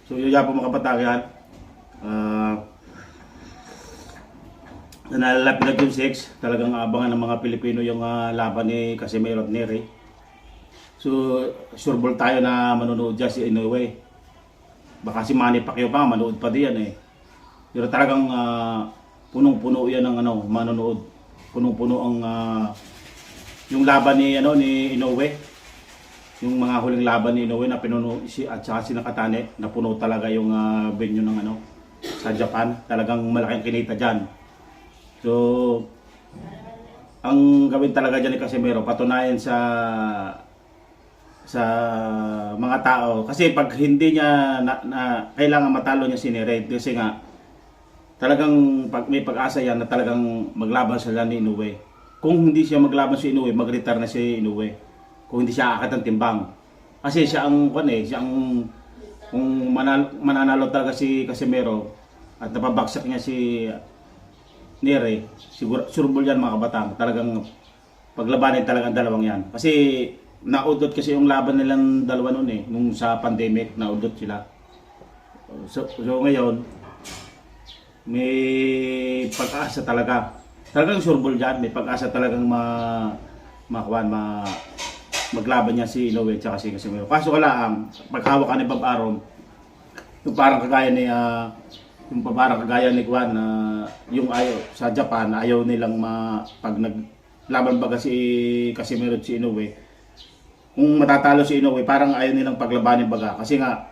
So yun po mga kabataan yan. Uh, nalalapit na June 6, talagang abangan ng mga Pilipino yung laban ni Casimero at Neri. So sure ball tayo na manonood dyan si Inoue. Baka si Manny Pacquiao pa, manood pa diyan eh. Pero talagang punong-puno yan ng manonood. Punong-puno ang yung laban ni ni Inoue. Yung mga huling laban ni Inoue na pinuno at saka si Nakatane, napuno talaga yung venue ng sa Japan. Talagang malaking kinita diyan. So ang gawin talaga diyan ni Casimero, patunayan sa mga tao kasi pag hindi niya kailangan matalo niya si Neri kasi nga talagang pag may pag-asa yan na talagang maglaban sila ni Inoue. Kung hindi siya maglaban si Inoue, mag-retire na si Inoue. Kung hindi siya aakyat ng timbang. Kasi siya ang kung mananalo talaga si Casimero at napabagsak niya si Neri, siguro surbol yan mga kabataan. Talagang paglabanin talaga ang dalawang yan. Kasi naudot kasi yung laban nilang dalawa noon nung sa pandemic, naudot sila. So ngayon, may pag-asa talaga. Talagang surbol dyan, may pag-asa talagang maglaban niya si Inoue at si Casimero. Kaso wala paghawak ka ni Bob Arum, yung parang kagaya ni Juan na yung ayaw sa Japan, ayaw nilang pag naglaban baga si Casimero at si Inoue, kung matatalo si Inoue, parang ayaw nilang paglabanin baga kasi nga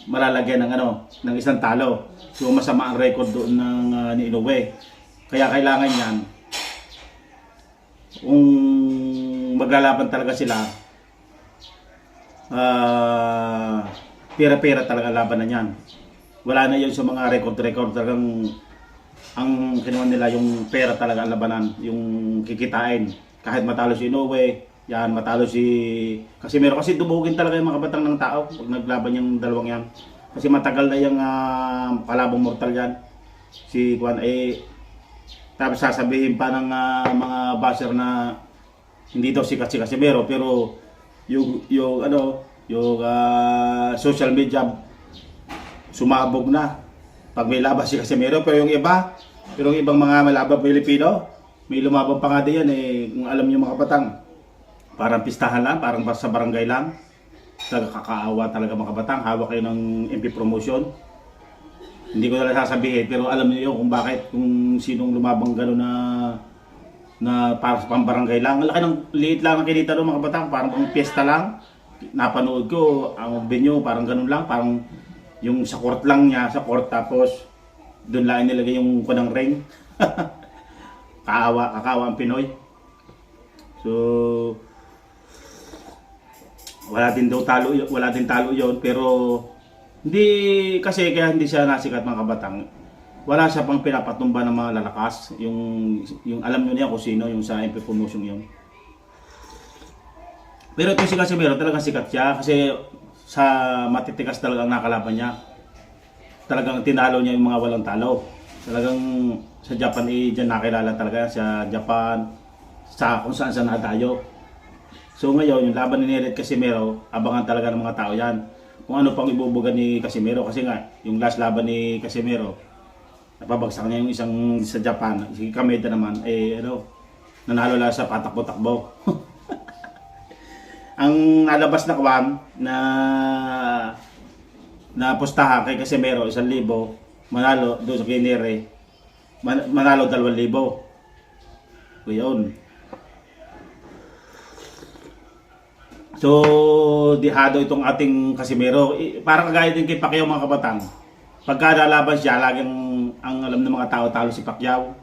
malalagyan ng isang talo. So masama ang record doon ni Inoue. Kaya kailangan niyan kung maglalaban talaga sila, pera-pera talaga laban na yan. Wala na yun sa mga record. Talagang ang kinuha nila yung pera talaga ang labanan, yung kikitain. Kahit matalo si Inoue, yan, matalo si Casimero. Kasi dubugin talaga yung mga kabatang ng tao pag naglaban yung dalawang yan. Kasi matagal na yung kalabang mortal yan. Si Juan tapos sasabihin pa ng mga basher na hindi daw sikat si Casimero, pero yung social media sumabog na pag may laban si Casimero. Pero yung ibang mga malabang Pilipino, may lumabang pa nga din yan kung alam niyo mga kapatang, parang pistahan lang, parang sa barangay lang. Talaga kakaawa talaga mga kapatang, hawak kayo ng MP promotion. Hindi ko na sasabihin, pero alam niyo kung bakit, kung sinong lumabang gano'n na para sa pambarangay lang. Ang laki ng liit lang ang kinita doon mga kabatang, parang pang piyesta lang. Napanood ko, ang venue parang gano'n lang, parang yung sa court lang niya, sa court, tapos doon lang nilagay yung kunang ring. Kakaawa ang Pinoy. So wala din talo yon, pero hindi kasi kaya hindi siya nasikat mga kabatang. Wala siya pang pinapatumba ng mga lalakas. Yung alam niyo niya kung sino yung sa MP promotion yun. Pero ito si Casimero talagang sikat siya kasi sa matitikas talagang nakalaban niya. Talagang tinalo niya yung mga walang talo. Talagang sa Japan diyan nakilala talaga sa Japan, sa kung saan nadayo. So ngayon yung laban ni Neri at Casimero, abangan talaga ng mga tao yan. Kung ano pang ibubugan ni Casimero kasi nga yung last laban ni Casimero, napabagsak niya yung isang sa Japan, si Kameda naman nanalo lang sa patakbo-takbo. Ang nalabas na kwan na postahan kay Casimero 1,000, manalo doon sa Neri, manalo 2,000. Yun. So, dihado itong ating Casimero. Parang kagaya din kay Pacquiao mga kabatang. Pagka nalaban siya, laging ang alam ng mga tao talo si Pacquiao.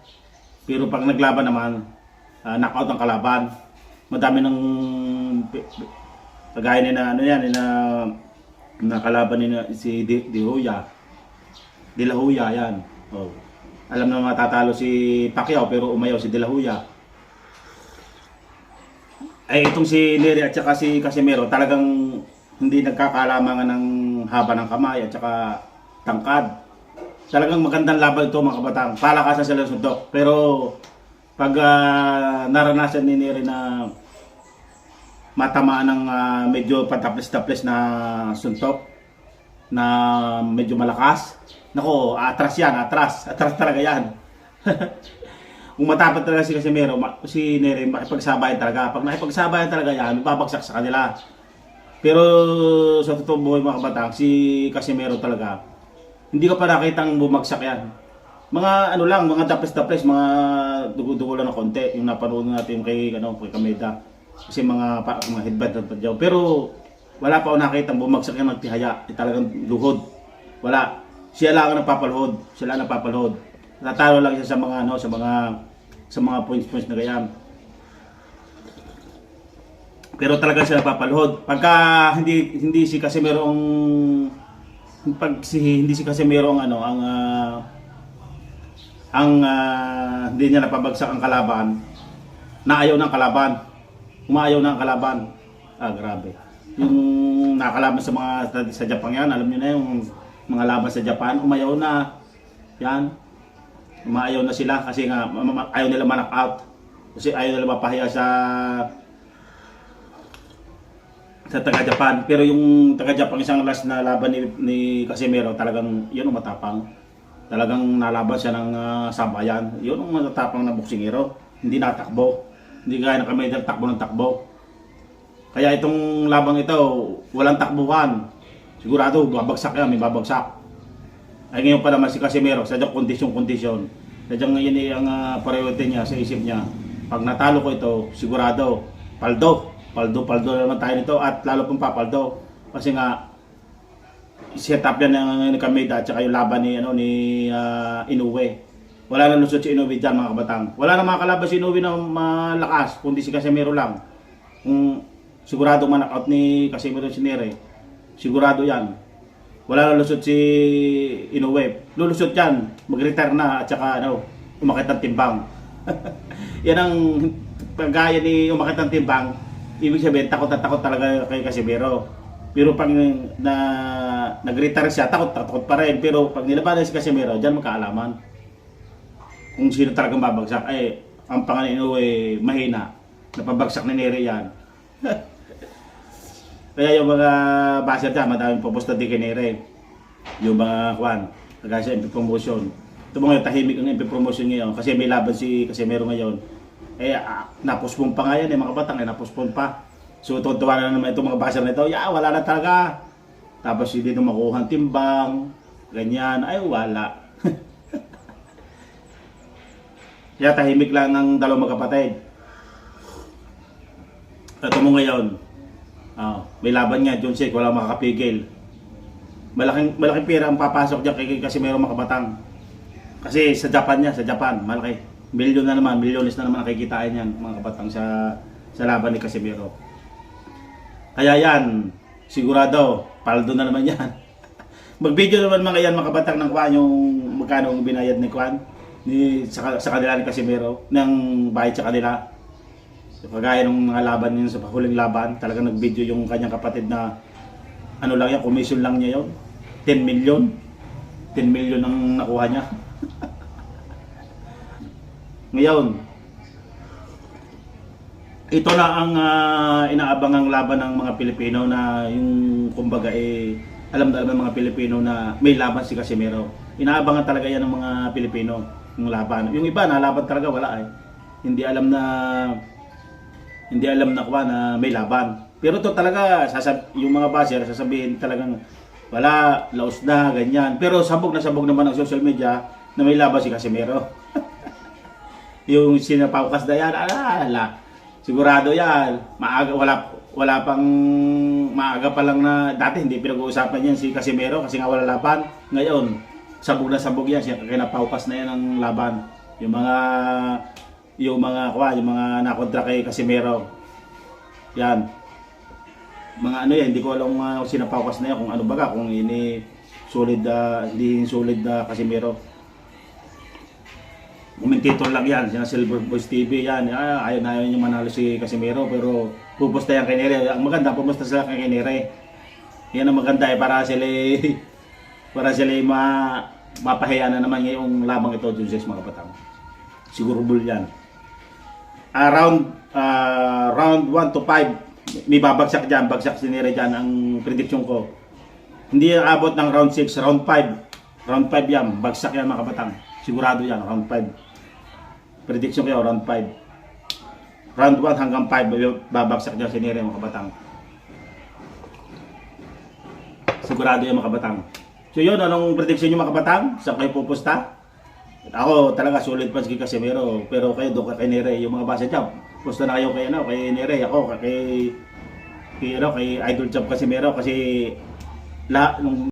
Pero pag naglaban naman, knockout ang kalaban. Madami ng kagaya ni na kalaban ni si De La Hoya yan. Oh. Alam na matatalo si Pacquiao pero umayaw si De La Hoya. Ay itong si Neri at saka si Casimero talagang hindi nagkakalamangan ng haba ng kamay at saka tangkad. Talagang magandang laban ito mga kabatang. Palakasan sila suntok. Pero pag naranasan ni Neri na matamaan ng medyo pataplis-taplis na suntok, na medyo malakas. Nako, atras yan, atras. Atras talaga yan. Kung matapad talaga si Casimero, si Nere, makipagsabayan talaga. Pag nakipagsabayan talaga yan, babagsak sa kanila. Pero sa totoong buhay mga kabatang, si Casimero talaga, hindi ka pa nakitang bumagsak yan. Mga ano lang, mga taples-taples, mga dugo-dugo lang ng konti. Yung napanood natin kay Kameda. Kasi mga headband at padyaw. Pero wala pa ako nakitang bumagsak yan magtihaya. Talagang luhod. Wala. Siya lang ang nagpapaluhod. Siya lang nagpapaluhod. Natalo lang siya sa mga sa mga points na ganyan. Pero talaga siya napapaluhod. Pagka hindi si Casimero hindi si Casimero hindi niya napabagsak ang kalaban, naayaw ng kalaban. Umaayaw ng kalaban. Grabe. Yung nakalaban sa Japan yan, alam niyo na yung mga laban sa Japan, umayaw na. Yan. Umaayaw na sila kasi nga ayaw nila ma-knock out. Kasi ayaw nila mapahiya sa taga-Japan. Pero yung taga-Japan, isang last na laban ni Casimero, talagang yun ang matapang. Talagang nalaban siya ng sabayan. Yun ang matapang na boksingero. Hindi natakbo. Hindi gaya na kami takbo ng takbo. Kaya itong labang ito, walang takbuhan. Sigurado, babagsak yan, may babagsak. Ay ngayon pa naman si Casimero, sadyang kondisyon. Sadyang ngayon ang priority niya sa isip niya. Pag natalo ko ito, sigurado, paldo naman tayo nito at lalo pang papaldo. Kasi nga, set up yan ng Kameda at saka yung laban ni Inoue. Wala na lusot si Inoue dyan mga kabatang. Wala na makakalaban si Inoue na malakas, kundi si Casimero lang. Kung sigurado man-knockout ni Casimero si Nere, sigurado yan. Wala na lusot si Inoue. Lulusot yan, mag-retire na at saka umakit ng timbang. Yan ang pagkaya ni umakit ng timbang. Ibig sabihin, takot talaga kay Casimero. Pero pag nag-retire siya, takot pa rin. Pero pag nilabanan si Casimero, dyan magkaalaman. Kung sino talagang babagsak. Ang pangalan mahina. Napabagsak ni Nere yan. Kaya yung mga baser dyan, madaming pupusta di kay Nere. Yung mga kagaya sa MP Promotion. Ito mga tahimik ang MP Promotion ngayon. Kasi may laban si Casimero ngayon. Napospon pa nga yan mga kabatang, napospon pa. So tuwa na naman itong mga baser na ito, wala na talaga. Tapos hindi na makuha ang timbang, ganyan, wala. Kaya tahimik lang ng dalawang magkapatid. Ito mo ngayon, may laban nga, John Sek, walang makakapigil. Malaking pera ang papasok dyan kay Casimero mga kabatang. Kasi sa Japan, malaki. Milyones na naman nakikitain yan mga kabatang sa laban ni Casimero. Kaya yan, sigurado, paldo na naman yan. Mag-video naman mga yan mga kabatang ng yung magkano ang binayad ni sa kanila ni Casimero, ng bayad sa kanila. So, kagaya ng mga laban niya sa huling laban, talagang nag-video yung kanyang kapatid na lang yan, commission lang niya yun. 10 million ang nakuha niya. Ngayon, ito na ang inaabangang laban ng mga Pilipino na yung kumbaga alam na ng mga Pilipino na may laban si Casimero. Inaabangan talaga yan ng mga Pilipino yung laban. Yung iba nalaban talaga wala Hindi alam na may laban. Pero ito talaga yung mga baser sasabihin talagang wala, laos na, ganyan. Pero sabog naman ang social media na may laban si Casimero. Yung sinapaukas na yan, sigurado yan. Wala pang maaga pa lang na dati hindi pinag-uusapan yan si Casimero kasi nga wala laban. Ngayon, sabog yan, siya kinapaukas na yan ang laban. Yung mga nakontra kay Casimero. Yan. Mga yan, hindi ko alam sinapaukas na yan kung ano baga, kung hindi solid Casimero. Commentator lang yan, sina Silver Boys TV yan. Ayaw niyo manalo si Casimero pero pupusta yan kay Nere. Ang maganda, pupusta sila kay Nere. Yan ang maganda para sila mapahiya na naman ngayong labang ito dun sa mga patang. Siguro bull yan. Round 1 to 5 may babagsak dyan, bagsak si Nere dyan ang prediction ko. Hindi aabot ng round 6, round 5. Round 5 yan, bagsak yan mga kabatang. Sigurado yan, round 5. Prediction kayo, round 5. Round 1 hanggang 5, babagsak niya si Nere mga kabatang. Sigurado yan mga kabatang. So yun, anong prediction nyo mga kabatang? Saan kayo pupusta? Ako talaga sulit pa si Casimero, pero kayo doon kay Nere, yung mga base dyan. Pusta na kayo kay, kay Nere, ako kay Idol Chap Casimero kasi nung